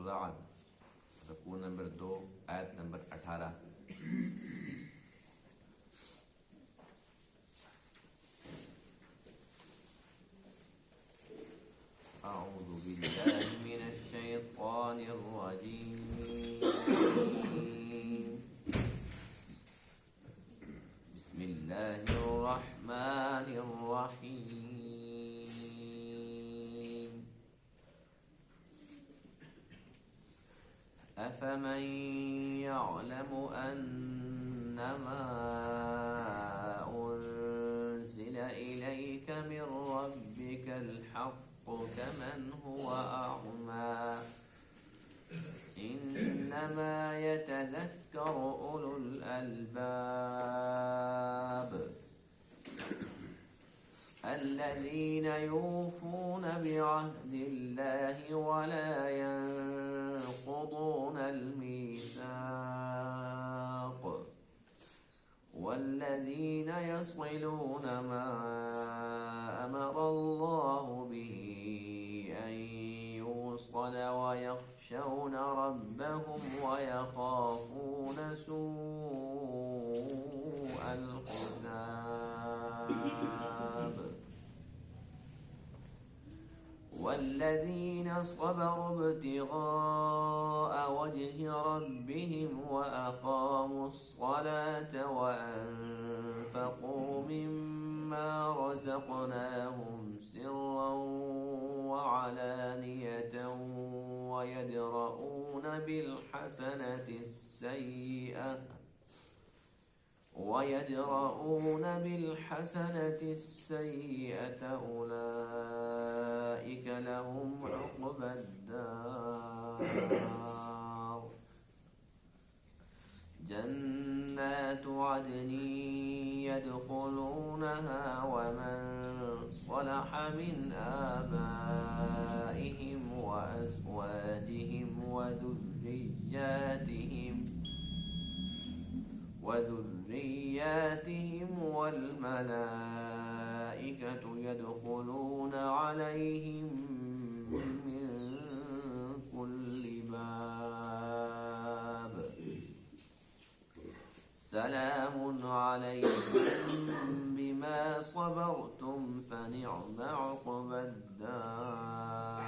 الرعد رکوع نمبر 2 آیت نمبر 18۔ اعوذ باللہ من الشیطان الرجیم، بسم اللہ الرحمن الرحیم۔ افمن يعلم انما انزل اليك من ربك الحق كمن هو اعمى انما يتذكر اولو الالباب الذين يوفون بعهد الله ولا ينقضون الميثاق والذين يصلون ما أمر الله به أن يوصل ويخشون ربهم ويخافون سوء الحساب والذين صبروا ابتغاء وجه ربهم وأقاموا الصلاة وأنفقوا مما رزقناهم سرا وعلانية ويدرؤون بالحسنة السيئة أولئك لهم عقبى الدار جنات عدن يدخلونها ومن صلح من آبائهم وأزواجهم وذرياتهم والملائكة يدخلون عليهم من كل باب سلام عليكم بما صبرتم فنعم عقبى الدار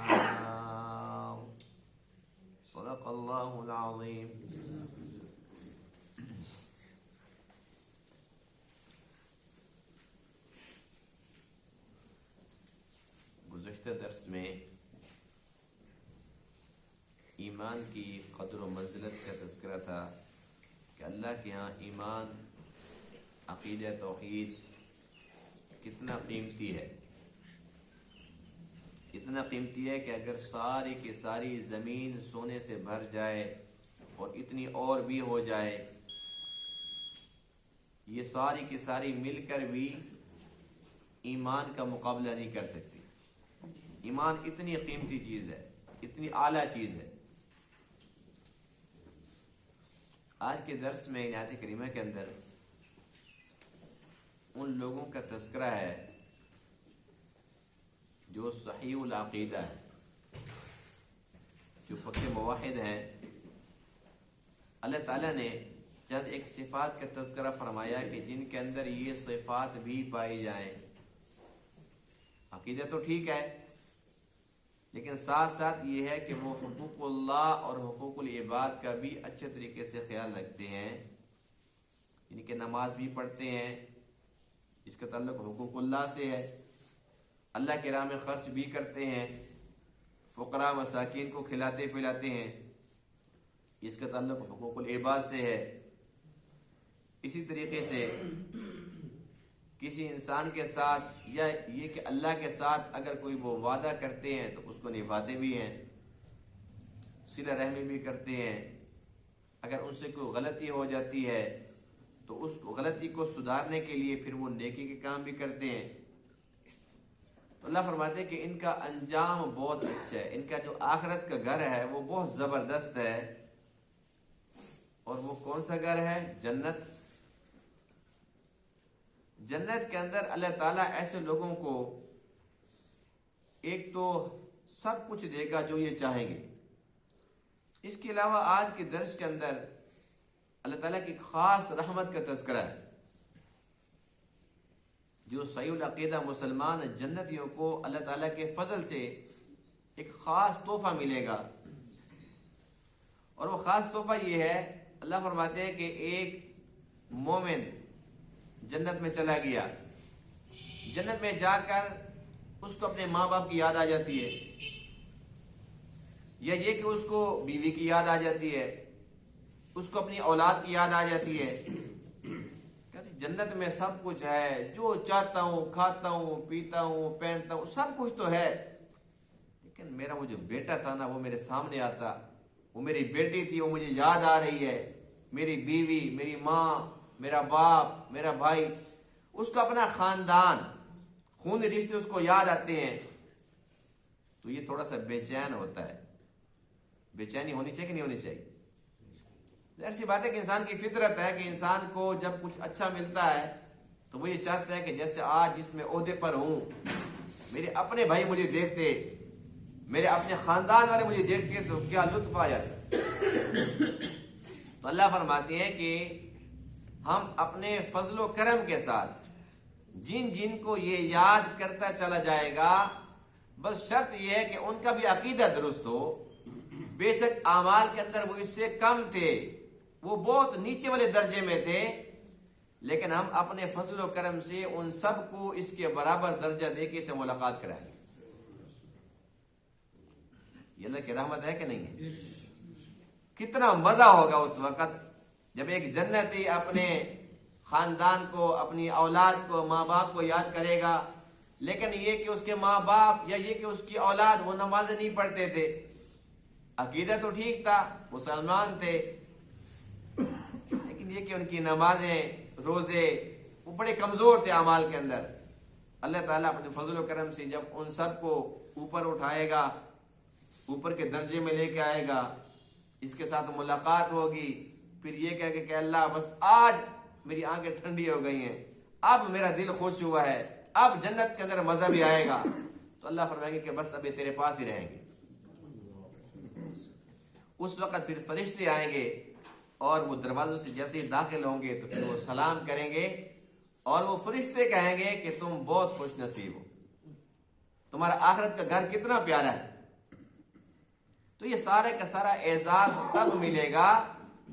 صدق اللہ العظیم۔ گزشتہ درس میں ایمان کی قدر و منزلت کا تذکرہ تھا کہ اللہ کے ہاں ایمان، عقیدہ توحید کتنا قیمتی ہے، اتنا قیمتی ہے کہ اگر ساری کی ساری زمین سونے سے بھر جائے اور اتنی اور بھی ہو جائے، یہ ساری کی ساری مل کر بھی ایمان کا مقابلہ نہیں کر سکتی۔ ایمان اتنی قیمتی چیز ہے، اتنی اعلیٰ چیز ہے۔ آج کے درس میں آیت کریمہ کے اندر ان لوگوں کا تذکرہ ہے جو صحیح العقیدہ ہے، جو پکے موحد ہیں۔ اللہ تعالیٰ نے چند ایک صفات کا تذکرہ فرمایا کہ جن کے اندر یہ صفات بھی پائی جائیں، عقیدہ تو ٹھیک ہے لیکن ساتھ ساتھ یہ ہے کہ وہ حقوق اللہ اور حقوق العباد کا بھی اچھے طریقے سے خیال رکھتے ہیں، یعنی کہ نماز بھی پڑھتے ہیں، اس کا تعلق حقوق اللہ سے ہے، اللہ کے راہ میں خرچ بھی کرتے ہیں، فقراء مساکین کو کھلاتے پلاتے ہیں، اس کا تعلق حقوق العباد سے ہے۔ اسی طریقے سے کسی انسان کے ساتھ یا یہ کہ اللہ کے ساتھ اگر کوئی وہ وعدہ کرتے ہیں تو اس کو نبھاتے بھی ہیں، صلہ رحمی بھی کرتے ہیں۔ اگر ان سے کوئی غلطی ہو جاتی ہے تو اس غلطی کو سدھارنے کے لیے پھر وہ نیکی کے کام بھی کرتے ہیں۔ تو اللہ فرماتے ہیں کہ ان کا انجام بہت اچھا ہے، ان کا جو آخرت کا گھر ہے وہ بہت زبردست ہے۔ اور وہ کون سا گھر ہے؟ جنت۔ جنت کے اندر اللہ تعالیٰ ایسے لوگوں کو ایک تو سب کچھ دے گا جو یہ چاہیں گے، اس کے علاوہ آج کے درس کے اندر اللہ تعالیٰ کی خاص رحمت کا تذکرہ ہے. جو صحیح العقیدہ مسلمان جنتیوں کو اللہ تعالیٰ کے فضل سے ایک خاص تحفہ ملے گا، اور وہ خاص تحفہ یہ ہے، اللہ فرماتے ہیں کہ ایک مومن جنت میں چلا گیا، جنت میں جا کر اس کو اپنے ماں باپ کی یاد آ جاتی ہے، یا یہ کہ اس کو بیوی کی یاد آ جاتی ہے، اس کو اپنی اولاد کی یاد آ جاتی ہے. جنت میں سب کچھ ہے، جو چاہتا ہوں کھاتا ہوں پیتا ہوں پہنتا ہوں، سب کچھ تو ہے، لیکن میرا وہ جو بیٹا تھا نا وہ میرے سامنے آتا، وہ میری بیٹی تھی، وہ مجھے یاد آ رہی ہے، میری بیوی، میری ماں، میرا باپ، میرا بھائی، اس کو اپنا خاندان، خونی رشتے اس کو یاد آتے ہیں، تو یہ تھوڑا سا بے چین ہوتا ہے. بے چینی ہونی چاہیے کہ نہیں ہونی چاہیے؟ ظاہر سی بات ہے کہ انسان کی فطرت ہے کہ انسان کو جب کچھ اچھا ملتا ہے تو وہ یہ چاہتا ہے کہ جیسے آج جس میں عہدے پر ہوں، میرے اپنے بھائی مجھے دیکھتے، میرے اپنے خاندان والے مجھے دیکھتے تو کیا لطف آ جاتا. تو اللہ فرماتے ہیں کہ ہم اپنے فضل و کرم کے ساتھ جن جن کو یہ یاد کرتا چلا جائے گا، بس شرط یہ ہے کہ ان کا بھی عقیدہ درست ہو. بے شک اعمال کے اندر وہ اس سے کم تھے، وہ بہت نیچے والے درجے میں تھے، لیکن ہم اپنے فضل و کرم سے ان سب کو اس کے برابر درجہ دے کے اسے ملاقات کرائیں گے. یہ اللہ کی رحمت ہے کہ نہیں ہے؟ کتنا مزہ ہوگا اس وقت جب ایک جنتی اپنے خاندان کو، اپنی اولاد کو، ماں باپ کو یاد کرے گا، لیکن یہ کہ اس کے ماں باپ یا یہ کہ اس کی اولاد وہ نمازیں نہیں پڑھتے تھے، عقیدہ تو ٹھیک تھا، مسلمان تھے، لیکن یہ کہ ان کی نمازیں، روزے وہ بڑے کمزور تھے اعمال کے اندر. اللہ تعالیٰ اپنے فضل و کرم سے جب ان سب کو اوپر اٹھائے گا، اوپر کے درجے میں لے کے آئے گا، اس کے ساتھ ملاقات ہوگی، پھر یہ کہے گا کہ اللہ بس آج میری آنکھیں ٹھنڈی ہو گئی ہیں، اب میرا دل خوش ہوا ہے، اب جنت کے اندر مزہ بھی آئے گا. تو اللہ فرمائیں گے کہ بس اب یہ تیرے پاس ہی رہیں گے. اس وقت پھر فرشتے آئیں گے اور وہ دروازوں سے جیسے ہی داخل ہوں گے تو پھر وہ سلام کریں گے، اور وہ فرشتے کہیں گے کہ تم بہت خوش نصیب ہو، تمہارا آخرت کا گھر کتنا پیارا ہے. تو یہ سارے کا سارا اعزاز تب ملے گا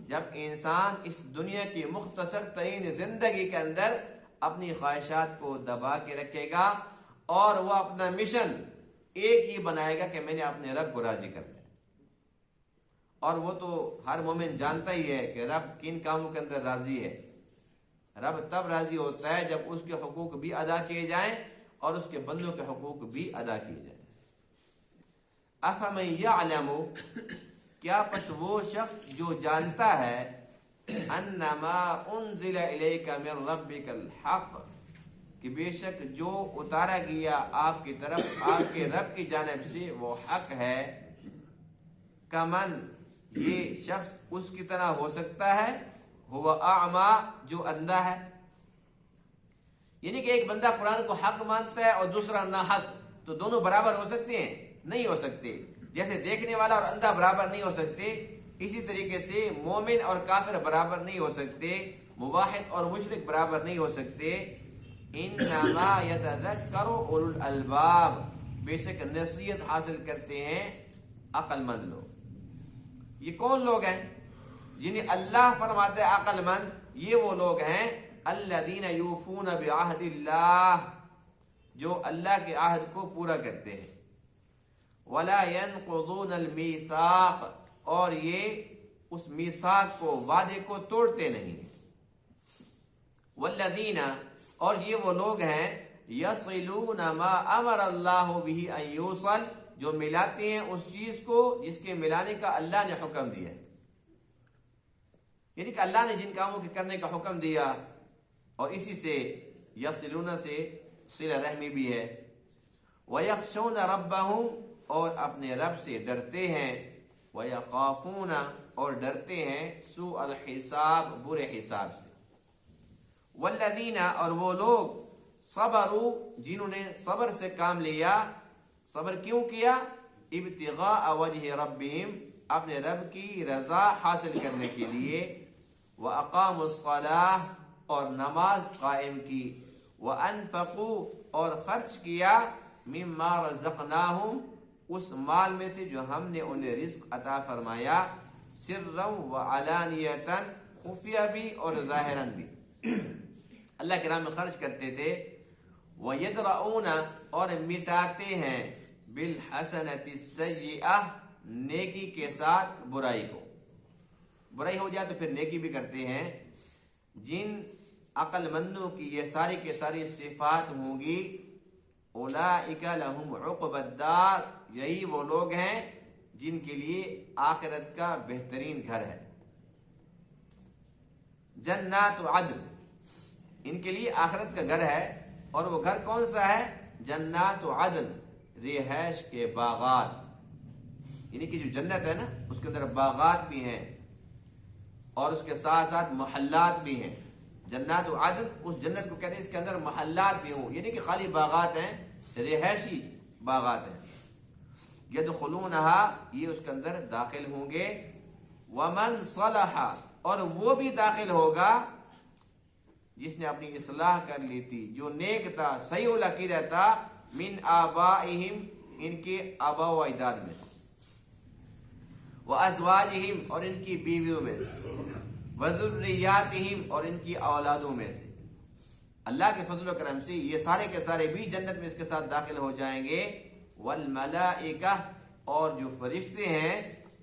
جب انسان اس دنیا کی مختصر ترین زندگی کے اندر اپنی خواہشات کو دبا کے رکھے گا، اور وہ اپنا مشن ایک ہی بنائے گا کہ میں نے اپنے رب کو راضی کرنا ہے. اور وہ تو ہر مومن جانتا ہی ہے کہ رب کن کاموں کے اندر راضی ہے. رب تب راضی ہوتا ہے جب اس کے حقوق بھی ادا کیے جائیں اور اس کے بندوں کے حقوق بھی ادا کیے جائیں. افمن یعلم، کیا پس وہ شخص جو جانتا ہے، انما انزل الیک من ربک الحق، کہ بے شک جو اتارا گیا آپ کی طرف آپ کے رب کی جانب سے وہ حق ہے، کمن، یہ شخص اس کی طرح ہو سکتا ہے، ہوا اعما، جو اندھا ہے. یعنی کہ ایک بندہ قرآن کو حق مانتا ہے اور دوسرا نہ حق، تو دونوں برابر ہو سکتے ہیں؟ نہیں ہو سکتے. جیسے دیکھنے والا اور اندھا برابر نہیں ہو سکتے، اسی طریقے سے مومن اور کافر برابر نہیں ہو سکتے، موحد اور مشرک برابر نہیں ہو سکتے. انما یتذکر اولو الالباب، بے شک نصیحت حاصل کرتے ہیں عقل مند لوگ. یہ کون لوگ ہیں جنہیں اللہ فرماتے ہیں عقل مند؟ یہ وہ لوگ ہیں الذین یوفون بعہد اللہ، جو اللہ کے عہد کو پورا کرتے ہیں. ولا ينقضون المیثاق، اور یہ اس میثاق کو، وعدے کو توڑتے نہیں. والذین، اور یہ وہ لوگ ہیں یصلون ما امر اللہ بہ ان یوصل، جو ملاتے ہیں اس چیز کو جس کے ملانے کا اللہ نے حکم دیا. یعنی کہ اللہ نے جن کاموں کے کرنے کا حکم دیا، اور اسی سے یصلون سے صلہ رحمی بھی ہے. ویخشون ربہم، اور اپنے رب سے ڈرتے ہیں. ویخافون، اور ڈرتے ہیں سوء الحساب، برے حساب سے. والذین، اور وہ لوگ صبروا، جنہوں نے صبر سے کام لیا. صبر کیوں کیا؟ ابتغاء وجہ ربہم، اپنے رب کی رضا حاصل کرنے کے لیے، وَأَقَامُوا الصَّلَاةَ اور نماز قائم کی، وَأَنفَقُوا اور خرچ کیا، مِمَّا رَزَقْنَاهُمْ اس مال میں سے جو ہم نے انہیں رزق عطا فرمایا، سِرًّا وَعَلَانِيَةً خفیہ بھی اور ظاہراً بھی۔ اللہ کی راہ میں خرچ کرتے تھے۔ وَيَدْرَؤُونَ اور مٹاتے ہیں، بِالْحَسَنَةِ السَّيِّئَةِ نیکی کے ساتھ برائی کو، برائی ہو جائے تو پھر نیکی بھی کرتے ہیں۔ جن عقل مندوں کی یہ ساری کے ساری صفات ہوں گی، اولئک لہم عقبی الدار یہی وہ لوگ ہیں جن کے لیے آخرت کا بہترین گھر ہے۔ جنات عدن ان کے لیے آخرت کا گھر ہے، اور وہ گھر کون سا ہے؟ جنات عدن رہائش کے باغات، یعنی کہ جو جنت ہے نا اس کے اندر باغات بھی ہیں اور اس کے ساتھ ساتھ محلات بھی ہیں۔ جنات عدن اس جنت کو کہتے ہیں اس کے اندر محلات بھی ہوں، یعنی کہ خالی باغات ہیں، رہائشی باغات ہیں۔ یدخلونہا یہ اس کے اندر داخل ہوں گے، ومن صلح اور وہ بھی داخل ہوگا جس نے اپنی اصلاح کر لی تھی، جو نیک تھا، صحیح العقیدہ تھا، من آبائہم ان کے آبا و اجداد میں سے، وازواجہم اور ان کی بیویوں میں سے، وذریاتہم اور ان کی اولادوں میں سے۔ اللہ کے فضل و کرم سے یہ سارے کے سارے بھی جنت میں اس کے ساتھ داخل ہو جائیں گے۔ والملائکہ اور جو فرشتے ہیں،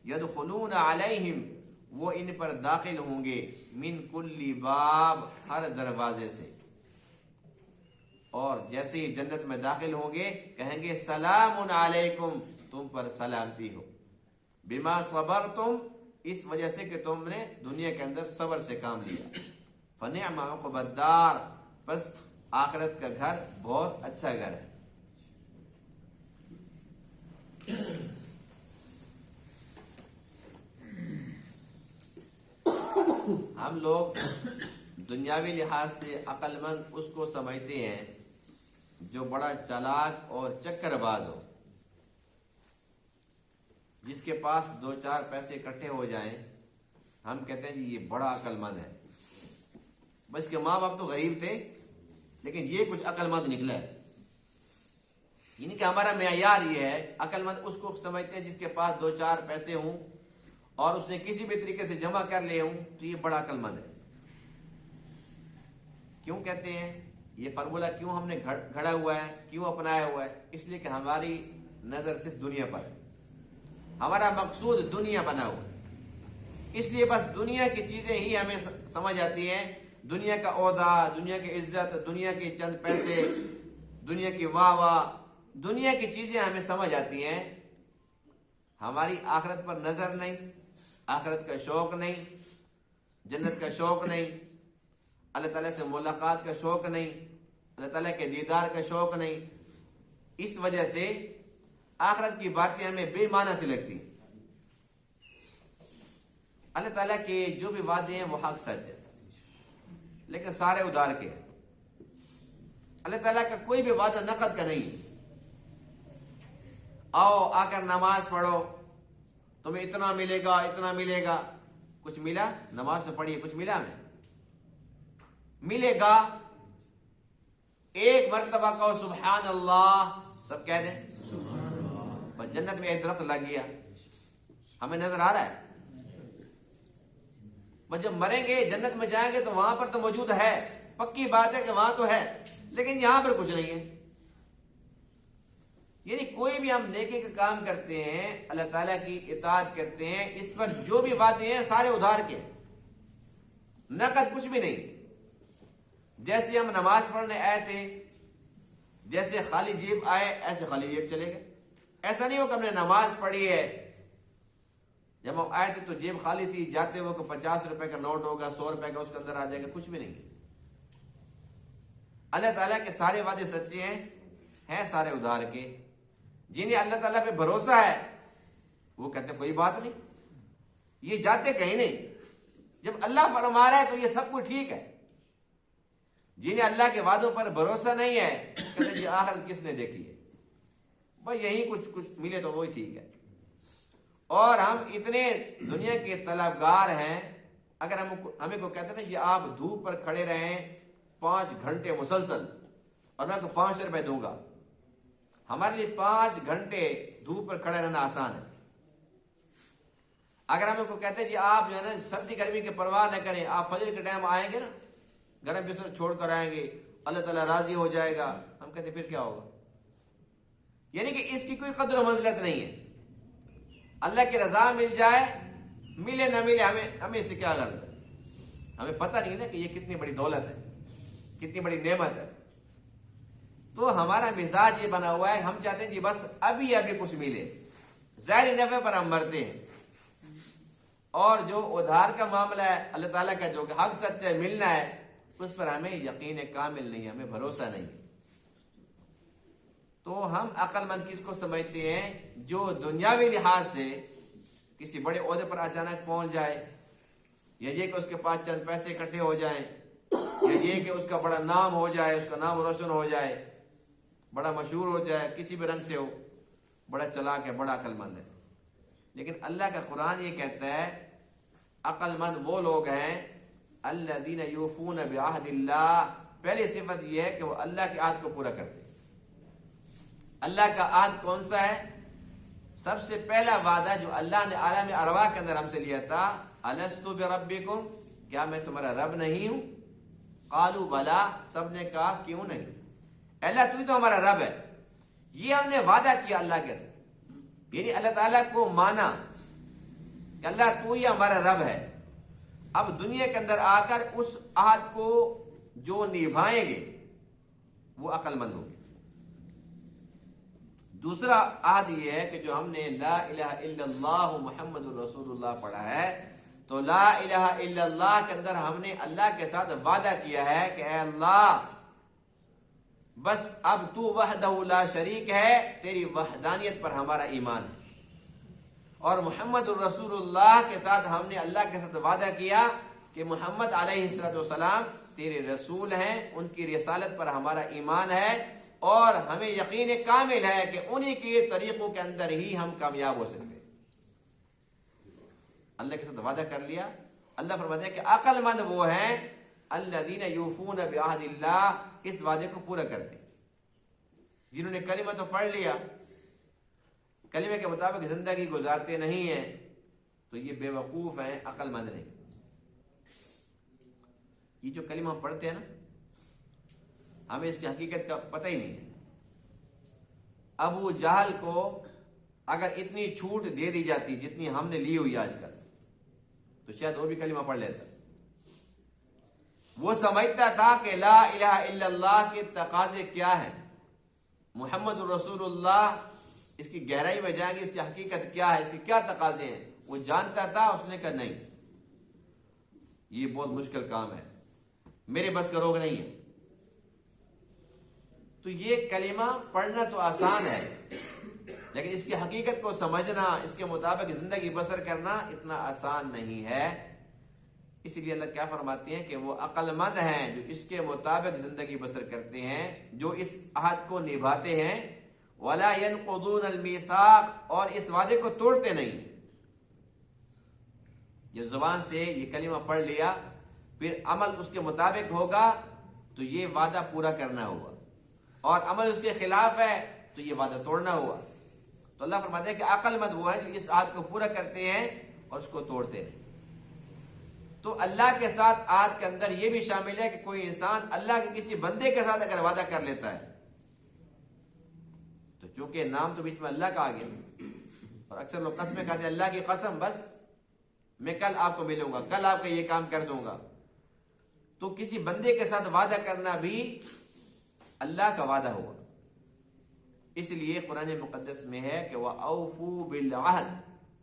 یدخلون علیہم وہ ان پر داخل ہوں گے، من کل باب ہر دروازے سے، اور جیسے ہی جنت میں داخل ہوں گے کہیں گے سلام علیکم تم پر سلامتی ہو، بما صبرتم اس وجہ سے کہ تم نے دنیا کے اندر صبر سے کام لیا، فنعم عقبی الدار بس آخرت کا گھر بہت اچھا گھر ہے۔ ہم لوگ دنیاوی لحاظ سے عقل مند اس کو سمجھتے ہیں جو بڑا چالاک اور چکر باز ہو، جس کے پاس دو چار پیسے اکٹھے ہو جائیں ہم کہتے ہیں جی یہ بڑا عقل مند ہے۔ بس کے ماں باپ تو غریب تھے لیکن یہ کچھ عقل مند نکلا ہے، یعنی کہ ہمارا معیار یہ ہے، عقل مند اس کو سمجھتے ہیں جس کے پاس دو چار پیسے ہوں اور اس نے کسی بھی طریقے سے جمع کر لیے ہوں تو یہ بڑا عقل مند ہے۔ کیوں کہتے ہیں یہ فارمولہ کیوں ہم نے گھڑا ہوا ہے، کیوں اپنایا ہوا ہے؟ اس لیے کہ ہماری نظر صرف دنیا پر ہے، ہمارا مقصود دنیا بنا ہوا ہے، اس لیے بس دنیا کی چیزیں ہی ہمیں سمجھ آتی ہیں، دنیا کا عہدہ، دنیا کی عزت، دنیا کے چند پیسے، دنیا کی واہ واہ، دنیا کی چیزیں ہمیں سمجھ آتی ہیں، ہماری آخرت پر نظر نہیں، آخرت کا شوق نہیں، جنت کا شوق نہیں، اللہ تعالیٰ سے ملاقات کا شوق نہیں، اللہ تعالیٰ کے دیدار کا شوق نہیں۔ اس وجہ سے آخرت کی باتیں ہمیں بے معنی سے لگتی ہیں۔ اللہ تعالیٰ کے جو بھی وعدے ہیں وہ حق سچ ہے، لیکن سارے ادھار کے ہیں۔ اللہ تعالیٰ کا کوئی بھی وعدہ نقد کا نہیں ہے، آؤ آ کر نماز پڑھو تمہیں اتنا ملے گا اتنا ملے گا، کچھ ملا؟ نماز سے پڑھیے کچھ ملا؟ ہمیں ملے گا؟ ایک مرتبہ کہو سبحان اللہ، سب کہہ دیں بس جنت میں ایک درخت لگ گیا، ہمیں نظر آ رہا ہے؟ بس جب مریں گے جنت میں جائیں گے تو وہاں پر تو موجود ہے، پکی بات ہے کہ وہاں تو ہے، لیکن یہاں پر کچھ نہیں ہے۔ یعنی کوئی بھی ہم نیکی کا کام کرتے ہیں، اللہ تعالیٰ کی اطاعت کرتے ہیں، اس پر جو بھی باتیں ہیں سارے ادھار کے ہیں، نقد کچھ بھی نہیں۔ جیسے ہم نماز پڑھنے آئے تھے، جیسے خالی جیب آئے ایسے خالی جیب چلے گئے، ایسا نہیں ہو کہ ہم نے نماز پڑھی ہے، جب ہم آئے تھے تو جیب خالی تھی، جاتے ہوئے کہ 50 روپے کا نوٹ ہوگا، 100 روپے کا اس کے اندر آ جائے گا، کچھ بھی نہیں۔ اللہ تعالیٰ کے سارے وعدے سچے ہیں سارے ادھار کے۔ جنہیں اللہ تعالیٰ پہ بھروسہ ہے وہ کہتے کوئی بات نہیں، یہ جاتے کہیں نہیں، جب اللہ فرما رہا ہے تو یہ سب کچھ ٹھیک ہے۔ جنہیں اللہ کے وعدوں پر بھروسہ نہیں ہے کہتے جی آخرت کس نے دیکھی ہے، بھائی یہی کچھ ملے تو وہی ٹھیک ہے۔ اور ہم اتنے دنیا کے طلبگار ہیں، اگر ہمیں کو کہتے ہیں نا کہ آپ دھوپ پر کھڑے رہیں 5 گھنٹے مسلسل اور میں کو 5 روپے دوں گا، ہمارے لیے 5 گھنٹے دھوپ پر کھڑے رہنا آسان ہے۔ اگر ہمیں کو کہتے ہیں جی آپ جو ہے نا سردی گرمی کی پرواہ نہ کریں، آپ فجر کے ٹائم آئیں گے نا، گرم بستر چھوڑ کر آئیں گے، اللہ تعالیٰ راضی ہو جائے گا، ہم کہتے ہیں پھر کیا ہوگا؟ یعنی کہ اس کی کوئی قدر و منزلت نہیں ہے۔ اللہ کی رضا مل جائے ملے نہ ملے، ہمیں اس سے کیا غرض ہے؟ ہمیں پتہ نہیں نا کہ یہ کتنی بڑی دولت ہے، کتنی بڑی نعمت ہے۔ تو ہمارا مزاج یہ بنا ہوا ہے، ہم چاہتے ہیں جی بس ابھی کچھ ملے، ظاہر نفع پر ہم مرتے ہیں۔ اور جو ادھار کا معاملہ ہے، اللہ تعالیٰ کا جو حق سچ ہے ملنا ہے، اس پر ہمیں یقین کامل نہیں ہے، ہمیں بھروسہ نہیں ہے۔ تو ہم عقل مند کس کو سمجھتے ہیں؟ جو دنیاوی لحاظ سے کسی بڑے عہدے پر اچانک پہنچ جائے، یا یہ کہ اس کے پاس چند پیسے اکٹھے ہو جائیں، یا یہ کہ اس کا بڑا نام ہو جائے، اس کا نام روشن ہو جائے، بڑا مشہور ہو جائے، کسی بھی رنگ سے ہو، بڑا چلاک ہے، بڑا عقل مند ہے۔ لیکن اللہ کا قرآن یہ کہتا ہے عقل مند وہ لوگ ہیں الذین یوفون بعہد اللہ، پہلی صفت یہ ہے کہ وہ اللہ کے عہد کو پورا کرتے ہیں۔ اللہ کا عہد کون سا ہے؟ سب سے پہلا وعدہ جو اللہ نے عالم ارواح کے اندر ہم سے لیا تھا، الست بربکم، کیا میں تمہارا رب نہیں ہوں؟ قالوا بلا، سب نے کہا کیوں نہیں، اللہ تو ہی تو ہمارا رب ہے۔ یہ ہم نے وعدہ کیا اللہ کے ساتھ، یعنی اللہ تعالیٰ کو مانا کہ اللہ تو ہی ہمارا رب ہے۔ اب دنیا کے اندر آ کر اس عہد کو جو نبھائیں گے وہ عقل مند ہوں گے۔ دوسرا عہد یہ ہے کہ جو ہم نے لا الہ الا اللہ محمد الرسول اللہ پڑھا ہے، تو لا الہ الا اللہ کے اندر ہم نے اللہ کے ساتھ وعدہ کیا ہے کہ اے اللہ بس اب تو وحدہ لا شریک ہے، تیری وحدانیت پر ہمارا ایمان ہے۔ اور محمد الرسول اللہ کے ساتھ ہم نے اللہ کے ساتھ وعدہ کیا کہ محمد علیہ السلام تیرے رسول ہیں، ان کی رسالت پر ہمارا ایمان ہے، اور ہمیں یقین کامل ہے کہ انہی کے طریقوں کے اندر ہی ہم کامیاب ہو سکتے ہیں۔ اللہ کے ساتھ وعدہ کر لیا۔ اللہ فرماتے ہیں کہ عقل مند وہ ہیں الذین یوفون بعہد اللہ، اس وعدے کو پورا کرتے ہیں۔ جنہوں نے کلمہ تو پڑھ لیا، کلمے کے مطابق زندگی گزارتے نہیں ہیں، تو یہ بے وقوف ہیں، عقل مند نہیں۔ یہ جو کلمہ ہم پڑھتے ہیں نا، ہمیں اس کی حقیقت کا پتہ ہی نہیں ہے۔ ابو جہل کو اگر اتنی چھوٹ دے دی جاتی جتنی ہم نے لی ہوئی آج کل، تو شاید وہ بھی کلمہ پڑھ لیتا۔ وہ سمجھتا تھا کہ لا الہ الا اللہ کے تقاضے کیا ہیں، محمد الرسول اللہ اس کی گہرائی میں جائیں گے، اس کی حقیقت کیا ہے، اس کے کیا تقاضے ہیں، وہ جانتا تھا۔ اس نے کہا نہیں، یہ بہت مشکل کام ہے، میرے بس کا روگ نہیں ہے۔ تو یہ کلمہ پڑھنا تو آسان ہے، لیکن اس کی حقیقت کو سمجھنا، اس کے مطابق زندگی بسر کرنا اتنا آسان نہیں ہے۔ اسی لیے اللہ کیا فرماتے ہیں کہ وہ عقل مند ہیں جو اس کے مطابق زندگی بسر کرتے ہیں، جو اس عہد کو نبھاتے ہیں۔ وَلَا يَنْقُضُونَ الْمِيثَاقَ، اور اس وعدے کو توڑتے نہیں۔ جب زبان سے یہ کلمہ پڑھ لیا، پھر عمل اس کے مطابق ہوگا تو یہ وعدہ پورا کرنا ہوگا، اور عمل اس کے خلاف ہے تو یہ وعدہ توڑنا ہوگا۔ تو اللہ فرماتے ہیں کہ عقل مند وہ ہے جو اس عہد کو پورا کرتے ہیں اور اس کو توڑتے نہیں۔ تو اللہ کے ساتھ عہد کے اندر یہ بھی شامل ہے کہ کوئی انسان اللہ کے کسی بندے کے ساتھ اگر وعدہ کر لیتا ہے، تو چونکہ نام تو بیچ میں اللہ کا آ گیا، اور اکثر لوگ قسمیں کہتے ہیں اللہ کی قسم بس میں کل آپ کو ملوں گا، کل آپ کا یہ کام کر دوں گا۔ تو کسی بندے کے ساتھ وعدہ کرنا بھی اللہ کا وعدہ ہوا۔ اس لیے قرآن مقدس میں ہے کہ وَأَوْفُوا بِالْعَهْدِ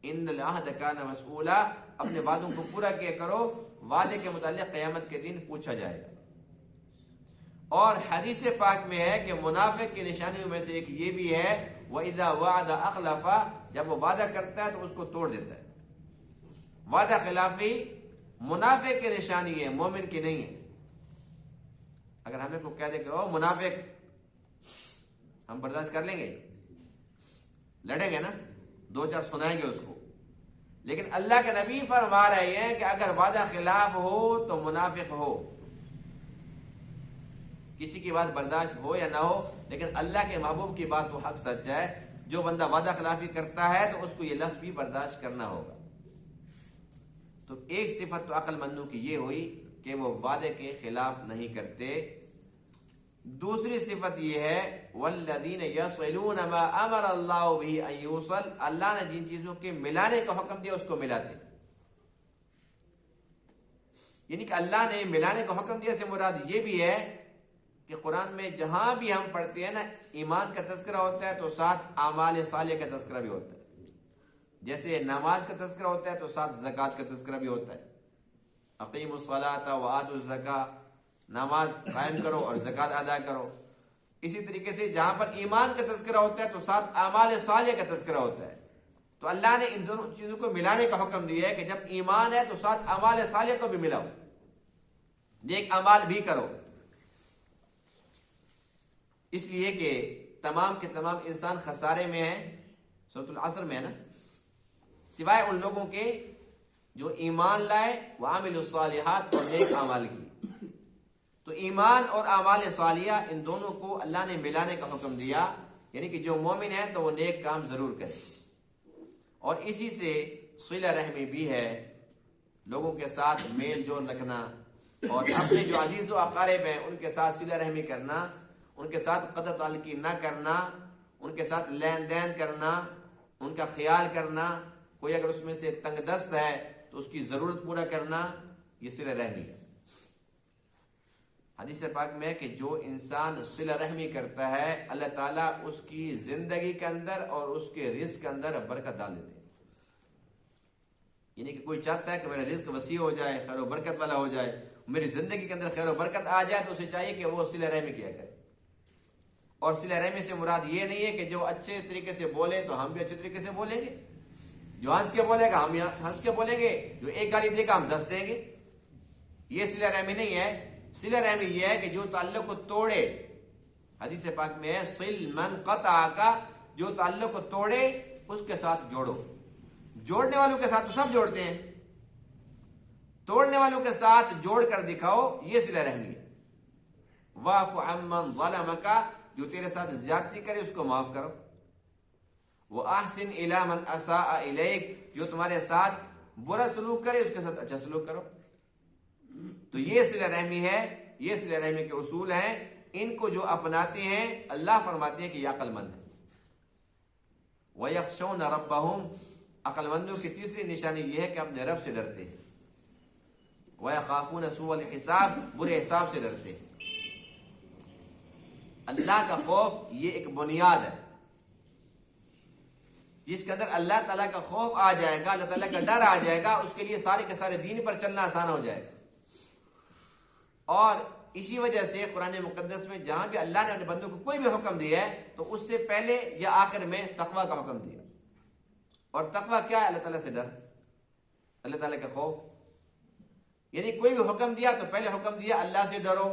إِنَّ الْعَهْدَ كَانَ مَسْئُولًا، اپنے وعدوں کو پورا کیا کرو، وعدے کے متعلق قیامت کے دن پوچھا جائے گا۔ اور حدیث پاک میں ہے کہ منافق کی نشانیوں میں سے ایک یہ بھی ہے وَإِذَا وَعَدَ أَخْلَفَ، جب وہ وعدہ کرتا ہے تو اس کو توڑ دیتا ہے۔ وعدہ خلافی منافق کی نشانی ہے، مومن کی نہیں ہے۔ اگر ہمیں کو کہہ دے کہ او منافق، ہم برداشت کر لیں گے، لڑیں گے نا، 2-4 سنائیں گے اس کو، لیکن اللہ کے نبی فرما رہے ہیں کہ اگر وعدہ خلاف ہو تو منافق ہو، کسی کی بات برداشت ہو یا نہ ہو، لیکن اللہ کے محبوب کی بات تو حق سچ ہے. جو بندہ وعدہ خلافی کرتا ہے تو اس کو یہ لفظ بھی برداشت کرنا ہوگا. تو ایک صفت تو عقل مندوں کی یہ ہوئی کہ وہ وعدے کے خلاف نہیں کرتے. دوسری صفت یہ ہے والذین یصلون ما امر اللہ به ان یوصل، اللہ نے جن چیزوں کے ملانے کا حکم دیا اس کو ملاتے. یعنی کہ اللہ نے ملانے کا حکم دیا سے مراد یہ بھی ہے کہ قرآن میں جہاں بھی ہم پڑھتے ہیں نا ایمان کا تذکرہ ہوتا ہے تو ساتھ اعمال صالح کا تذکرہ بھی ہوتا ہے. جیسے نماز کا تذکرہ ہوتا ہے تو ساتھ زکوٰۃ کا تذکرہ بھی ہوتا ہے. اقیموا الصلاۃ وآتوا الزکاۃ، نماز قائم کرو اور زکوٰۃ ادا کرو. اسی طریقے سے جہاں پر ایمان کا تذکرہ ہوتا ہے تو ساتھ اعمال صالح کا تذکرہ ہوتا ہے. تو اللہ نے ان دونوں چیزوں کو ملانے کا حکم دیا ہے کہ جب ایمان ہے تو ساتھ اعمال صالح کو بھی ملاؤ، نیک اعمال بھی کرو. اس لیے کہ تمام کے تمام انسان خسارے میں ہیں. سورۃ العصر میں ہے نا، سوائے ان لوگوں کے جو ایمان لائے وعملوا الصالحات اور نیک اعمال کی. تو ایمان اور اعمال صالحہ ان دونوں کو اللہ نے ملانے کا حکم دیا. یعنی کہ جو مومن ہے تو وہ نیک کام ضرور کرے. اور اسی سے صلہ رحمی بھی ہے، لوگوں کے ساتھ میل جول رکھنا اور اپنے جو عزیز و اقارب ہیں ان کے ساتھ صلہ رحمی کرنا، ان کے ساتھ قطع تعلقی نہ کرنا، ان کے ساتھ لین دین کرنا، ان کا خیال کرنا. کوئی اگر اس میں سے تنگ دست ہے تو اس کی ضرورت پورا کرنا، یہ صلہ رحمی ہے. حدیث پاک میں ہے کہ جو انسان صلہ رحمی کرتا ہے اللہ تعالیٰ اس کی زندگی کے اندر اور اس کے رزق کے اندر برکت ڈال دیتے ہیں. یعنی کہ کوئی چاہتا ہے کہ میرا رزق وسیع ہو جائے، خیر و برکت والا ہو جائے، میری زندگی کے اندر خیر و برکت آ جائے، تو اسے چاہیے کہ وہ صلہ رحمی کیا کرے. اور صلہ رحمی سے مراد یہ نہیں ہے کہ جو اچھے طریقے سے بولے تو ہم بھی اچھے طریقے سے بولیں گے، جو ہنس کے بولے گا ہم ہنس کے بولیں گے، جو ایک گالی دے گا ہم 10 دیں گے. یہ صلہ رحمی نہیں ہے. صلہ رحمی یہ ہے کہ جو تعلق کو توڑے. حدیث پاک میں ہے صل من قطعک، جو تعلق کو توڑے اس کے ساتھ جوڑو. جوڑنے والوں کے ساتھ تو سب جوڑتے ہیں، توڑنے والوں کے ساتھ جوڑ کر دکھاؤ، یہ صلہ رحمی ہے. واعف عمن ظلمک، جو تیرے ساتھ زیادتی کرے اس کو معاف کرو. واحسن الی من اساء الیک، جو تمہارے ساتھ برا سلوک کرے اس کے ساتھ اچھا سلوک کرو. تو یہ صلہ رحمی ہے، یہ صلہ رحمی کے اصول ہیں. ان کو جو اپناتے ہیں اللہ فرماتے ہیں کہ یہ عقل مند ہے. وَيَخْشَوْنَ رَبَّهُمْ، عقل مندوں کی تیسری نشانی یہ ہے کہ اپنے رب سے ڈرتے ہیں. وَيَخَافُونَ سُوءَ الْحِسَابِ، برے حساب سے ڈرتے ہیں. اللہ کا خوف یہ ایک بنیاد ہے. جس کے اندر اللہ تعالیٰ کا خوف آ جائے گا، اللہ تعالیٰ کا ڈر آ جائے گا، اس کے لیے سارے کے سارے دین پر چلنا آسان ہو جائے گا. اور اسی وجہ سے قرآن مقدس میں جہاں بھی اللہ نے اپنے بندوں کو کوئی بھی حکم دیا ہے تو اس سے پہلے یا آخر میں تقویٰ کا حکم دیا. اور تقویٰ کیا ہے؟ اللہ تعالیٰ سے ڈر، اللہ تعالیٰ کا خوف. یعنی کوئی بھی حکم دیا تو پہلے حکم دیا اللہ سے ڈرو،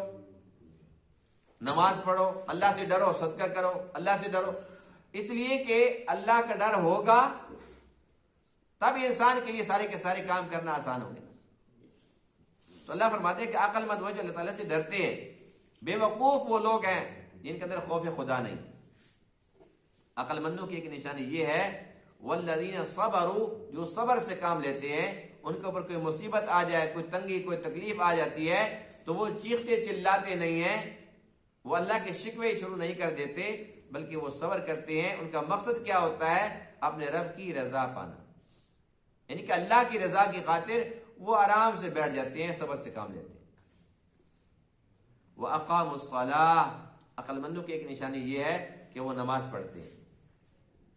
نماز پڑھو، اللہ سے ڈرو، صدقہ کرو، اللہ سے ڈرو. اس لیے کہ اللہ کا ڈر ہوگا تب انسان کے لیے سارے کے سارے کام کرنا آسان ہوگا. تو اللہ فرماتے ہیں کہ عقل مند وہ جو اللہ تعالیٰ سے ڈرتے ہیں. بے وقوف وہ لوگ ہیں جن کے اندر خوف خدا نہیں. عقل مندوں کی ایک نشانی یہ ہے والذین صبروا، جو صبر سے کام لیتے ہیں. ان کے اوپر کوئی مصیبت آ جائے، کوئی تنگی، کوئی تکلیف آ جاتی ہے تو وہ چیختے چلاتے نہیں ہیں، وہ اللہ کے شکوے شروع نہیں کر دیتے، بلکہ وہ صبر کرتے ہیں. ان کا مقصد کیا ہوتا ہے؟ اپنے رب کی رضا پانا. یعنی کہ اللہ کی رضا کی خاطر وہ آرام سے بیٹھ جاتے ہیں، صبر سے کام لیتے ہیں. وَأَقَامُوا الصَّلَاةَ، عقل مندوں کی ایک نشانی یہ ہے کہ وہ نماز پڑھتے ہیں.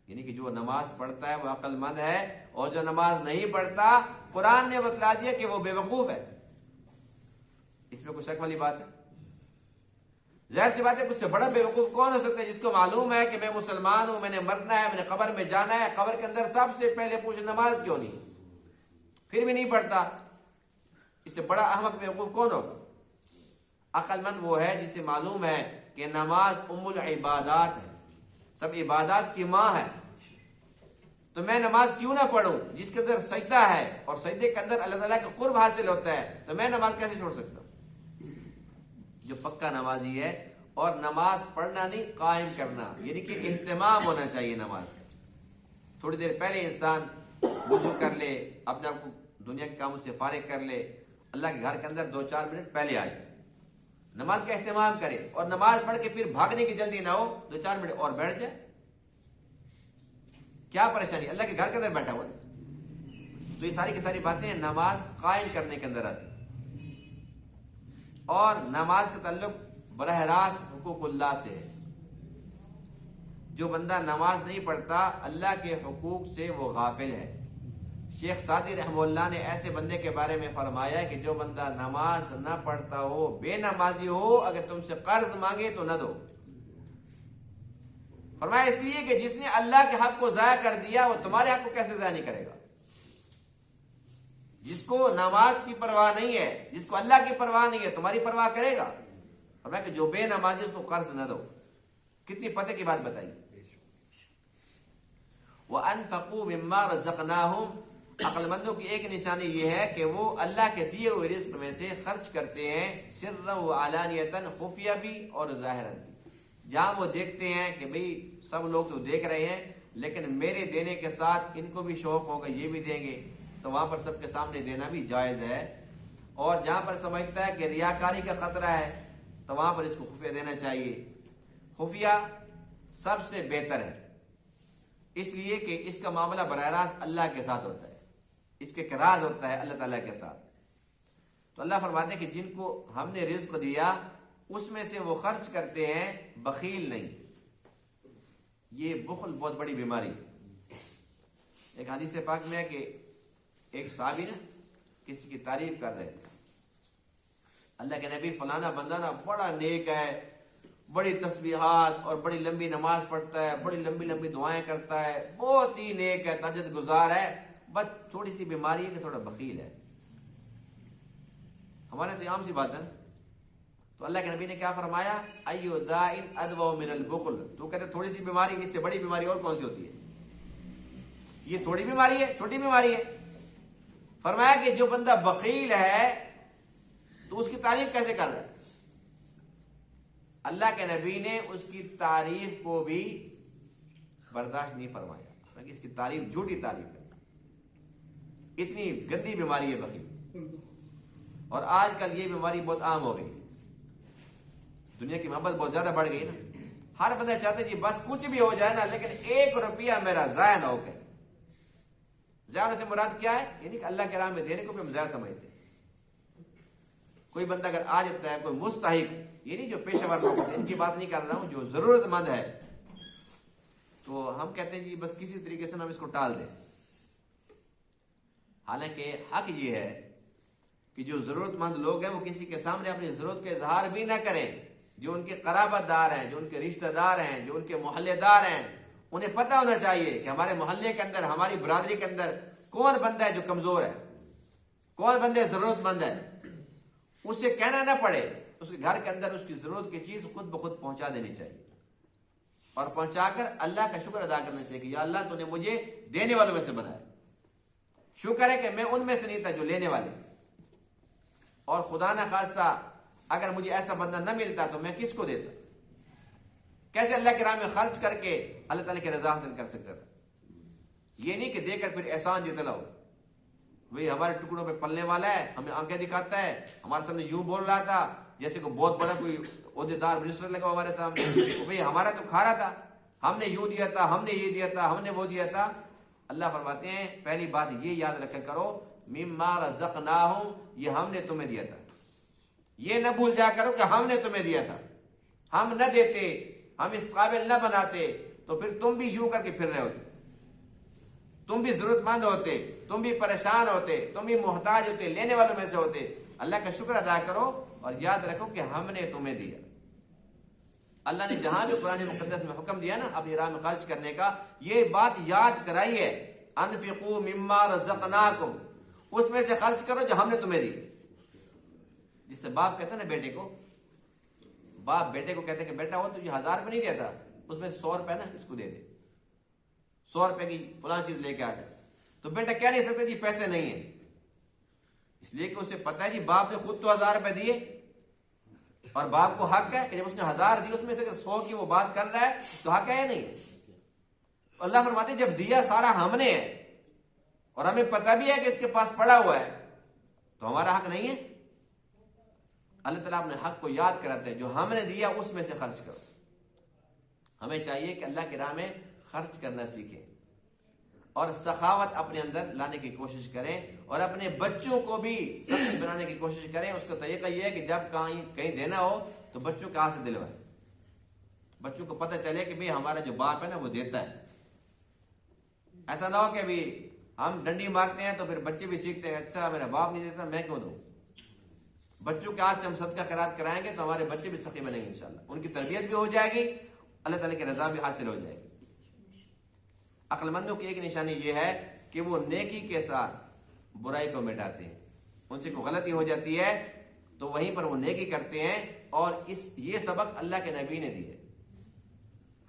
یعنی کہ جو نماز پڑھتا ہے وہ عقل مند ہے، اور جو نماز نہیں پڑھتا قرآن نے بتلا دیا کہ وہ بے وقوف ہے. اس میں کوئی شک والی بات ہے؟ ظاہر سی بات ہے، کچھ سے بڑا بے وقوف کون ہو سکتا ہے جس کو معلوم ہے کہ میں مسلمان ہوں، میں نے مرنا ہے، میں نے قبر میں جانا ہے، قبر کے اندر سب سے پہلے پوچھ نماز کیوں نہیں، پھر بھی نہیں پڑھتا. اس سے بڑا احمق بے وقوف کون ہوگا؟ عقل مند وہ ہے جسے معلوم ہے کہ نماز ام العبادات ہے، سب عبادات کی ماں ہے. تو میں نماز کیوں نہ پڑھوں جس کے اندر سجدہ ہے اور سجدے کے اندر اللہ تعالیٰ کا قرب حاصل ہوتا ہے، تو میں نماز کیسے چھوڑ سکتا ہوں؟ جو پکا نمازی ہے، اور نماز پڑھنا نہیں قائم کرنا، یعنی کہ اہتمام ہونا چاہیے نماز کا۔ تھوڑی دیر پہلے انسان وضو کر لے، اپنے آپ کو دنیا کے کاموں سے فارغ کر لے، اللہ کے گھر کے اندر 2-4 منٹ پہلے آئے، نماز کا اہتمام کرے، اور نماز پڑھ کے پھر بھاگنے کی جلدی نہ ہو، 2-4 منٹ اور بیٹھ جائے۔ کیا پریشانی؟ اللہ کے گھر کے اندر بیٹھا ہوا۔ تو یہ ساری کی ساری باتیں نماز قائم کرنے کے اندر آتی، اور نماز کا تعلق براہ راست حقوق اللہ سے ہے۔ جو بندہ نماز نہیں پڑھتا اللہ کے حقوق سے وہ غافل ہے۔ شیخ سعدی رحمہ اللہ نے ایسے بندے کے بارے میں فرمایا کہ جو بندہ نماز نہ پڑھتا ہو، بے نمازی ہو، اگر تم سے قرض مانگے تو نہ دو۔ فرمایا اس لیے کہ جس نے اللہ کے حق کو ضائع کر دیا وہ تمہارے حق کو کیسے ضائع نہیں کرے گا؟ جس کو نماز کی پرواہ نہیں ہے، جس کو اللہ کی پرواہ نہیں ہے، تمہاری پرواہ کرے گا؟ فرمایا کہ جو بے نمازی اس کو قرض نہ دو۔ کتنی پتہ کی بات بتائی۔ وَأَنفَقُوا مِمَّا رَزَقْنَاهُمْ، عقل مندوں کی ایک نشانی یہ ہے کہ وہ اللہ کے دیے ہوئے رزق میں سے خرچ کرتے ہیں، سرًا وعلانیۃً، خفیہ بھی اور ظاہراً بھی۔ جہاں وہ دیکھتے ہیں کہ بھئی سب لوگ تو دیکھ رہے ہیں، لیکن میرے دینے کے ساتھ ان کو بھی شوق ہوگا، یہ بھی دیں گے، تو وہاں پر سب کے سامنے دینا بھی جائز ہے۔ اور جہاں پر سمجھتا ہے کہ ریاکاری کا خطرہ ہے تو وہاں پر اس کو خفیہ دینا چاہیے۔ خفیہ سب سے بہتر ہے، اس لیے کہ اس کا معاملہ براہ راست اللہ کے ساتھ ہوتا ہے، اس کے راز ہوتا ہے اللہ تعالیٰ کے ساتھ۔ تو اللہ فرماتے ہیں کہ جن کو ہم نے رزق دیا اس میں سے وہ خرچ کرتے ہیں، بخیل نہیں۔ یہ بخل بہت بڑی بیماری ہے۔ ایک حدیث پاک میں ہے کہ ایک صحابی نا کسی کی تعریف کر رہے تھے، اللہ کے نبی فلانا بندہ نا بڑا نیک ہے، بڑی تسبیحات اور بڑی لمبی نماز پڑھتا ہے، بڑی لمبی لمبی دعائیں کرتا ہے، بہت ہی نیک ہے، تہجد گزار ہے، بس تھوڑی سی بیماری ہے کہ تھوڑا بخیل ہے۔ ہمارے تو عام سی بات ہے۔ تو اللہ کے نبی نے کیا فرمایا؟ ایو دائن ادوأ من البخل۔ تو کہتے تھوڑی سی بیماری، اس سے بڑی بیماری اور کون سی ہوتی ہے؟ یہ تھوڑی بیماری ہے، چھوٹی بیماری ہے۔ فرمایا کہ جو بندہ بخیل ہے تو اس کی تعریف کیسے کر رہا ہے؟ اللہ کے نبی نے اس کی تعریف کو بھی برداشت نہیں فرمایا، اس کی تعریف جھوٹی تعریف ہے۔ اتنی گندی بیماری ہے بخیل، اور آج کل یہ بیماری بہت عام ہو گئی ہے۔ دنیا کی محبت بہت زیادہ بڑھ گئی نا، ہر بندہ چاہتے جی بس کچھ بھی ہو جائے نا، لیکن 1 روپیہ میرا ضائع نہ ہو گئے۔ ضائع سے مراد کیا ہے؟ یعنی کہ اللہ کے راہ میں دینے کو بھی ہم ضائع سمجھتے ہیں۔ کوئی بندہ اگر آ جاتا ہے، کوئی مستحق، یعنی جو پیشہ ور لوگ ہیں، ان کی بات نہیں کر رہا ہوں، جو ضرورت مند ہے، تو ہم کہتے ہیں جی بس کسی طریقے سے ہم اس کو ٹال دیں۔ حالانکہ حق یہ ہے کہ جو ضرورت مند لوگ ہیں وہ کسی کے سامنے اپنی ضرورت کا اظہار بھی نہ کریں۔ جو ان کے قرابت دار ہیں، جو ان کے رشتہ دار ہیں، جو ان کے محلے دار ہیں، انہیں پتہ ہونا چاہیے کہ ہمارے محلے کے اندر، ہماری برادری کے اندر کون بندہ ہے جو کمزور ہے، کون بندہ ضرورت مند ہے۔ اسے کہنا نہ پڑے، اس کے گھر کے اندر اس کی ضرورت کی چیز خود بخود پہنچا دینی چاہیے، اور پہنچا کر اللہ کا شکر ادا کرنا چاہیے کہ یا اللہ تو نے مجھے دینے والوں میں سے بنایا۔ شکر ہے کہ میں ان میں سے نہیں تھا جو لینے والے، اور خدا نہ خاصہ اگر مجھے ایسا بندہ نہ ملتا تو میں کس کو دیتا؟ کیسے اللہ کے راہ میں خرچ کر کے اللہ تعالیٰ کی رضا حاصل کر سکتا تھا؟ یہ نہیں کہ دے کر پھر احسان جتلاؤ، وہی ہمارے ٹکڑوں پہ پلنے والا ہے، ہمیں آنکھیں دکھاتا ہے، ہمارے سامنے یوں بول رہا تھا جیسے کوئی بہت بڑا کوئی عہدیدار منسٹر لگا ہمارے سامنے، بھئی ہمارا تو کھا رہا تھا، ہم نے یوں دیا تھا، ہم نے یہ دیا تھا، ہم نے وہ دیا تھا۔ اللہ فرماتے ہیں پہلی بات یہ یاد رکھا کرو، مما رزقناہم، یہ ہم نے تمہیں دیا تھا۔ یہ نہ بھول جا کرو کہ ہم نے تمہیں دیا تھا، ہم نہ دیتے، ہم اس قابل نہ بناتے تو پھر تم بھی یوں کر کے پھر رہے ہوتے، تم بھی ضرورت مند ہوتے، تم بھی پریشان ہوتے، تم بھی محتاج ہوتے، لینے والوں میں سے ہوتے۔ اللہ کا شکر ادا کرو اور یاد رکھو کہ ہم نے تمہیں دیا۔ اللہ نے جہاں بھی قرآن مقدس میں حکم دیا نا اپنی راہ میں خرچ کرنے کا، یہ بات یاد کرائی ہے، انفقوا مما رزقناکم، اس میں سے خرچ کرو جو ہم نے تمہیں دی۔ جس سے باپ کہتا ہے نا بیٹے کو، باپ بیٹے کو کہتے کہ بیٹا وہ تجھے 1000 روپے نہیں دیتا، اس میں 100 روپے نا اس کو دے دے، 100 روپے کی فلاں چیز لے کے آ جائے، تو بیٹا کہہ نہیں سکتے جی پیسے نہیں ہیں، اس لیے کہ اسے پتہ ہے جی باپ نے خود تو 1000 روپے دیے، اور باپ کو حق ہے کہ جب اس نے 1000 دی اس میں سے اگر 100 کی وہ بات کر رہا ہے تو حق ہے یا نہیں ہے؟ اللہ فرماتے ہیں جب دیا سارا ہم نے ہے اور ہمیں پتہ بھی ہے کہ اس کے پاس پڑا ہوا ہے تو ہمارا حق نہیں ہے؟ اللہ تعالیٰ اپنے حق کو یاد کراتے ہیں، جو ہم نے دیا اس میں سے خرچ کرو۔ ہمیں چاہیے کہ اللہ کی راہ میں خرچ کرنا سیکھیں اور سخاوت اپنے اندر لانے کی کوشش کریں، اور اپنے بچوں کو بھی سخی بنانے کی کوشش کریں۔ اس کا طریقہ یہ ہے کہ جب کہیں دینا ہو تو بچوں کے ہاتھ سے دلوائیں، بچوں کو پتہ چلے کہ بھئی ہمارا جو باپ ہے نا وہ دیتا ہے۔ ایسا نہ ہو کہ بھی ہم ڈنڈی مارتے ہیں تو پھر بچے بھی سیکھتے ہیں اچھا میرا باپ نہیں دیتا میں کیوں دوں۔ بچوں کے ہاتھ سے ہم صدقہ خیرات کرائیں گے تو ہمارے بچے بھی سخی بنیں گے انشاءاللہ، ان کی تربیت بھی ہو جائے گی، اللہ تعالیٰ کی رضا بھی حاصل ہو جائے گی۔ عقل مندوں کی ایک نشانی یہ ہے کہ وہ نیکی کے ساتھ برائی کو مٹاتے ہیں، ان سے کوئی غلطی ہو جاتی ہے تو وہیں پر وہ نیکی کرتے ہیں، اور یہ سبق اللہ کے نبی نے دیے۔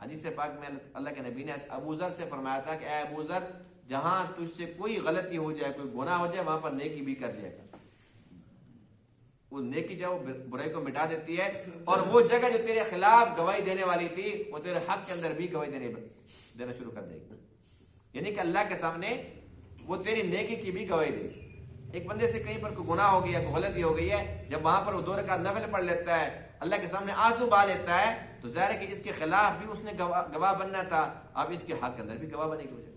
حدیث پاک میں اللہ کے نبی نے ابو ذر سے فرمایا تھا کہ اے ابو ذر جہاں تجھ سے کوئی غلطی ہو جائے کوئی گناہ ہو جائے وہاں پر نیکی بھی کر لیا کر، وہ نیکی جو برائی کو مٹا دیتی ہے، اور وہ جگہ جو تیرے خلاف گواہی دینے والی تھی وہ تیرے حق کے اندر بھی گواہی دینا شروع کر دے گی، یعنی کہ اللہ کے سامنے وہ تیری نیکی کی بھی گواہی دے گی۔ ایک بندے سے کہیں پر کوئی گناہ ہو گیا کوئی غلطی ہو گئی ہے، جب وہاں پر وہ 2 رکعت نفل پڑھ لیتا ہے اللہ کے سامنے آنسو بہا لیتا ہے تو ظاہر ہے کہ اس کے خلاف بھی اس نے گواہ بننا تھا، اب اس کے حق کے اندر بھی گواہ بنے کی وجہ۔